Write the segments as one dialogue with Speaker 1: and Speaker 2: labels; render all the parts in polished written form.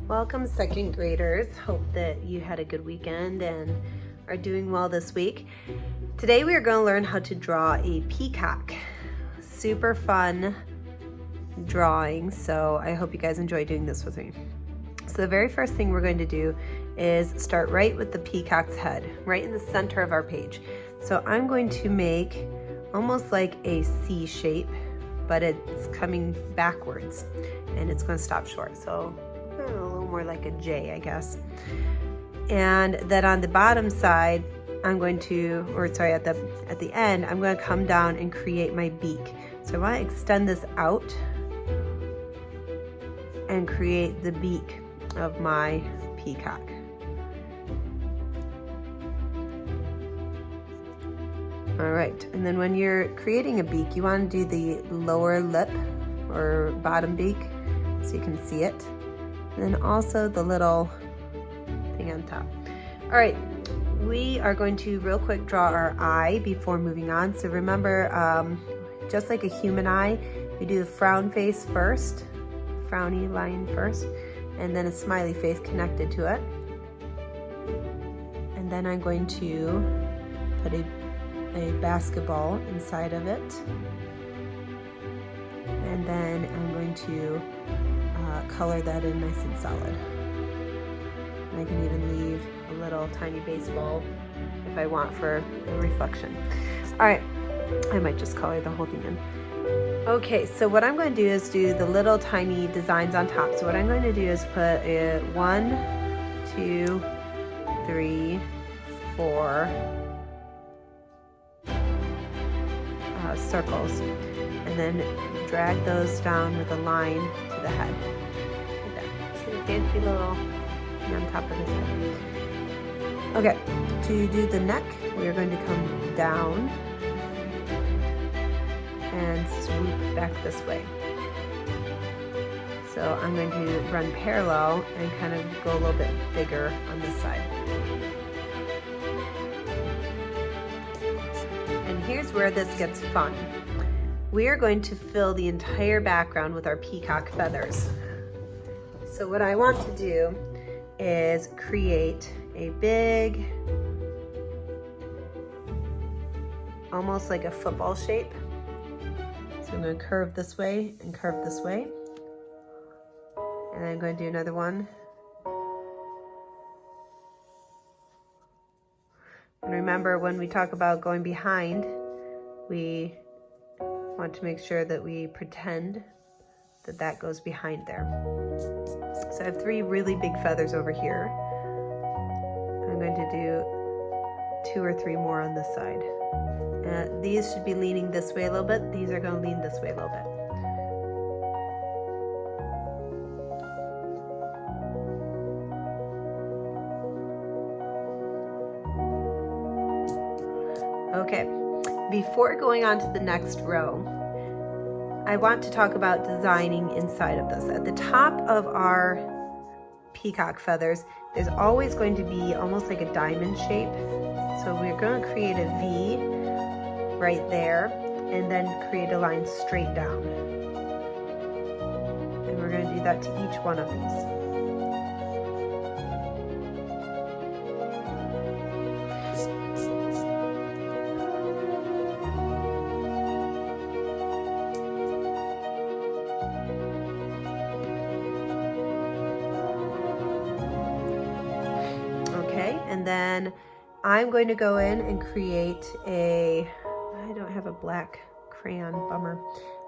Speaker 1: Welcome, second graders. Hope that you had a good weekend and are doing well this week. Today we are going to learn how to draw a peacock. Super fun drawing, so I hope you guys enjoy doing this with me. So the very first thing we're going to do is start right with the peacock's head, right in the center of our page. So I'm going to make almost like a C shape, but it's coming backwards and it's going to stop short. So a little more like a J, I guess. And then on the bottom side, I'm going to, at the end, I'm going to come down and create my beak. So I want to extend this out and create the beak of my peacock. All right, and then when you're creating a beak, you want to do the lower lip or bottom beak so you can see it. And then also the little thing on top. All right, we are going to real quick draw our eye before moving on. So remember, just like a human eye, we do the frown face first, frowny line first, and then a smiley face connected to it. And then I'm going to put a basketball inside of it. And then I'm going to color that in nice and solid. And I can even leave a little tiny baseball if I want for the reflection. All right, I might just color the whole thing in. Okay, so what I'm going to do is do the little tiny designs on top. So what I'm going to do is put 1, 2, 3, 4 circles, and then drag those down with a line to the head. Like that. See the fancy little thing on top of his head. Okay, to do the neck, we are going to come down and swoop back this way. So I'm going to run parallel and kind of go a little bit bigger on this side. And here's where this gets fun. We are going to fill the entire background with our peacock feathers. So what I want to do is create a big, almost like a football shape. So I'm going to curve this way and curve this way. And I'm going to do another one. And remember, when we talk about going behind, we want to make sure that we pretend that that goes behind there. So I have 3 really big feathers over here. I'm going to do 2 or 3 more on this side. These should be leaning this way a little bit. These are going to lean this way a little bit. Okay, before going on to the next row, I want to talk about designing inside of this. At the top of our peacock feathers, there's always going to be almost like a diamond shape. So we're going to create a V right there and then create a line straight down. And we're going to do that to each one of these. And then I'm going to go in and create I don't have a black crayon, bummer.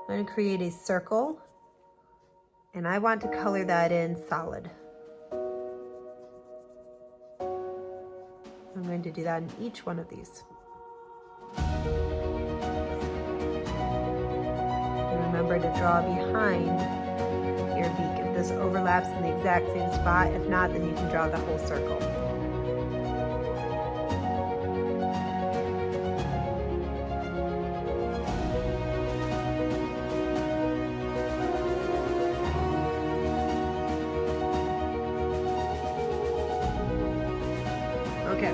Speaker 1: I'm going to create a circle, and I want to color that in solid. I'm going to do that in each one of these. And remember to draw behind your beak. If this overlaps in the exact same spot, if not, then you can draw the whole circle. Okay,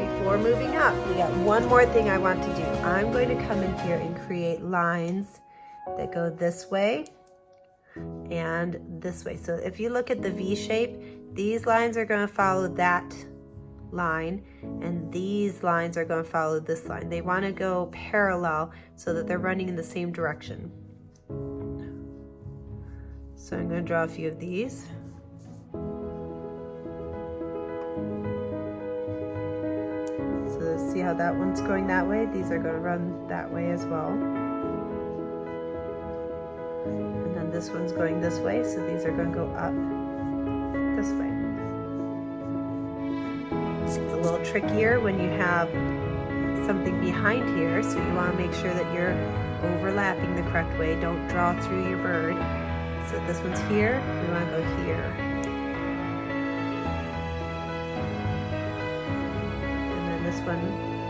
Speaker 1: before moving up, we got one more thing I want to do. I'm going to come in here and create lines that go this way and this way. So if you look at the V shape, these lines are going to follow that line, and these lines are going to follow this line. They want to go parallel so that they're running in the same direction. So I'm going to draw a few of these. So see how that one's going that way? These are going to run that way as well. And then this one's going this way, so these are going to go up this way. It's a little trickier when you have something behind here, so you want to make sure that you're overlapping the correct way. Don't draw through your bird. So this one's here, we want to go here. And then this one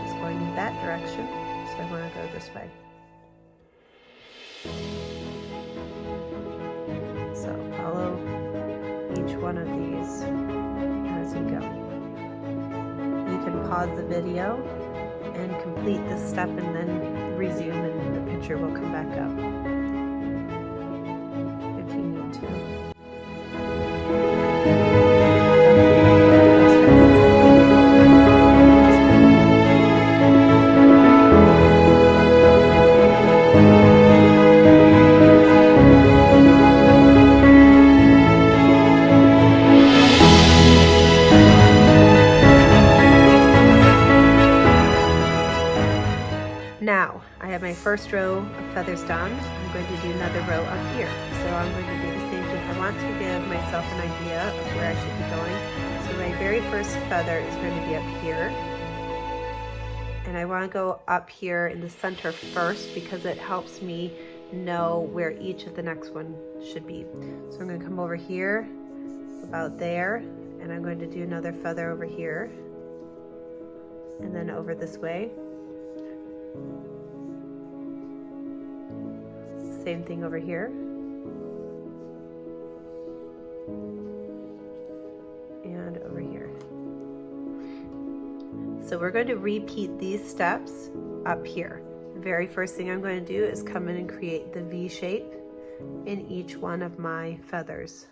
Speaker 1: is going in that direction, so I want to go this way. So follow each one of these as you go. You can pause the video and complete this step and then resume, and the picture will come back up if you need to. Now, I have my first row of feathers done. I'm going to do another row up here. So I'm going to do the same thing. I want to give myself an idea of where I should be going. So my very first feather is going to be up here. And I want to go up here in the center first because it helps me know where each of the next one should be. So I'm going to come over here, about there, and I'm going to do another feather over here. And then over this way. Same thing over here. And over here. So we're going to repeat these steps up here. The very first thing I'm going to do is come in and create the V shape in each one of my feathers.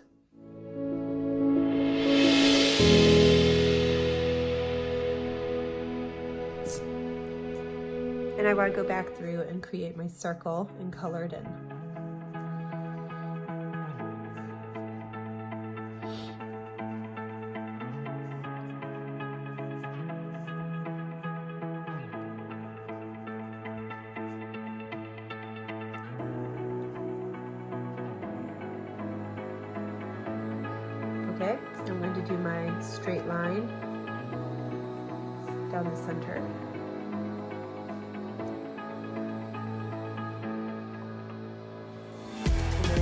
Speaker 1: And I want to go back through and create my circle and color it in. Okay, I'm going to do my straight line down the center.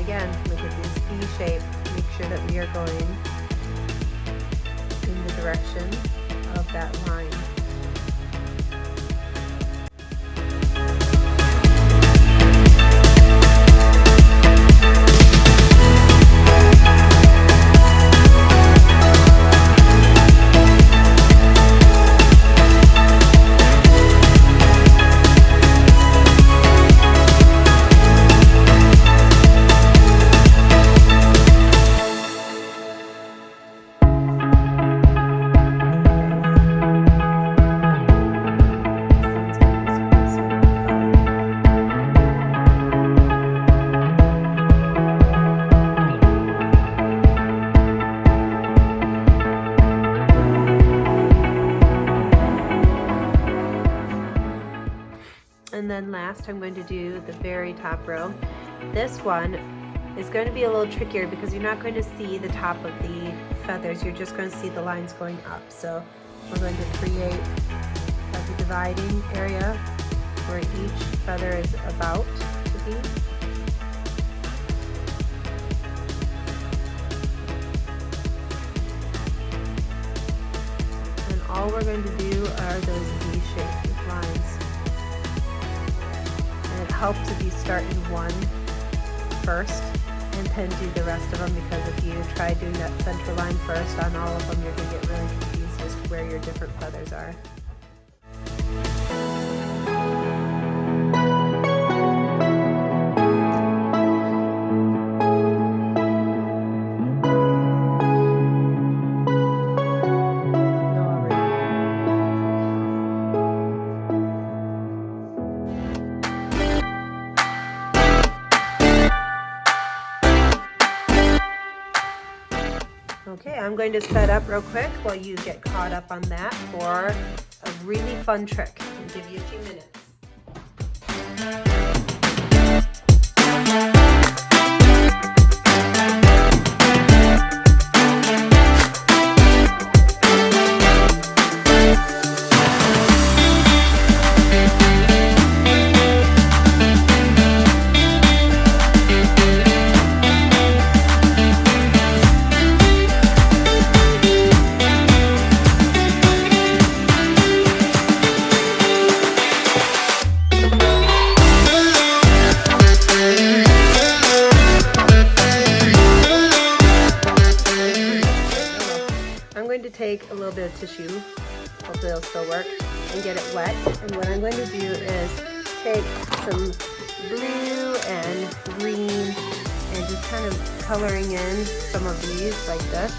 Speaker 1: Again, look at this V shape. Make sure that we are going in the direction of that line. And then last, I'm going to do the very top row. This one is going to be a little trickier because you're not going to see the top of the feathers. You're just going to see the lines going up. So we're going to create a dividing area where each feather is about to be. And all we're going to do are those V-shaped lines. And it helps if you start in one first and then do the rest of them, because if you try doing that center line first on all of them, you're going to get really confused as to where your different feathers are. Okay, I'm going to set up real quick while you get caught up on that for a really fun trick. I'll give you a few minutes. To take a little bit of tissue, hopefully it'll still work, and get it wet. And what I'm going to do is take some blue and green and just kind of coloring in some of these like this,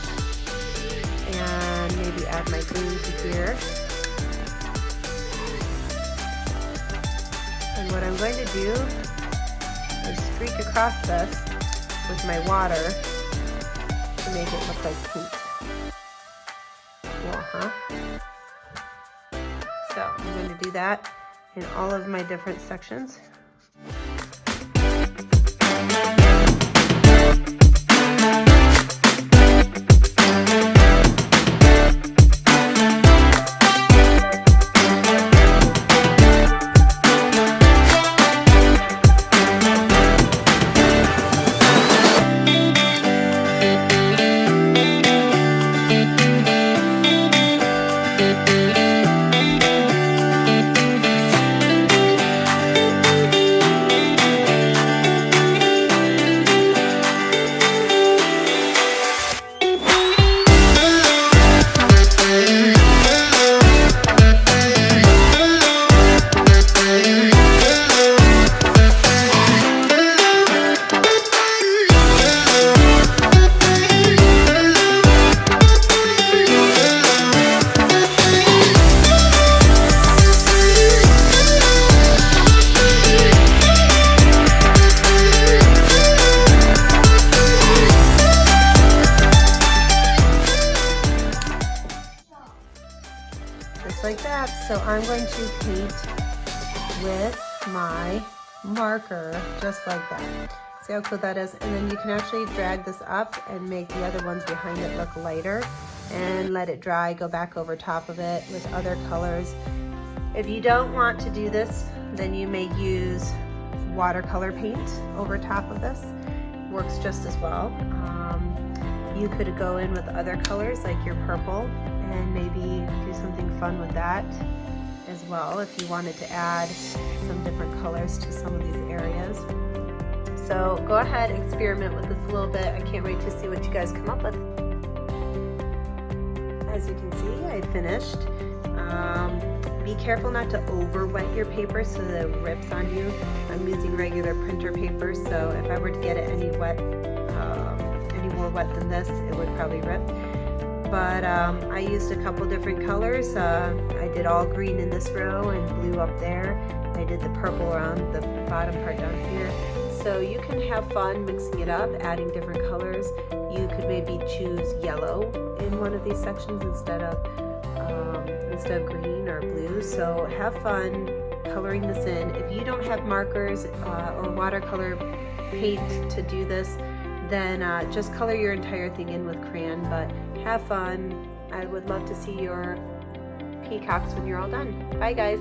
Speaker 1: and maybe add my green to here. And what I'm going to do is streak across this with my water to make it look like paint. So I'm going to do that in all of my different sections. Just like that. So I'm going to paint with my marker just like that. See how cool that is? And then you can actually drag this up and make the other ones behind it look lighter and let it dry, go back over top of it with other colors. If you don't want to do this, then you may use watercolor paint over top of this. Works just as well. You could go in with other colors like your purple and maybe do something fun with that as well if you wanted to add some different colors to some of these areas. So go ahead, experiment with this a little bit. I can't wait to see what you guys come up with. As you can see, I finished. Be careful not to over wet your paper so that it rips on you. I'm using regular printer paper, so if I were to get it any more wet than this, it would probably rip. But I used a couple different colors. I did all green in this row and blue up there. I did the purple around the bottom part down here. So you can have fun mixing it up, adding different colors. You could maybe choose yellow in one of these sections instead of green or blue. So have fun coloring this in. If you don't have markers or watercolor paint to do this, then just color your entire thing in with crayon, but have fun. I would love to see your peacocks when you're all done. Bye guys.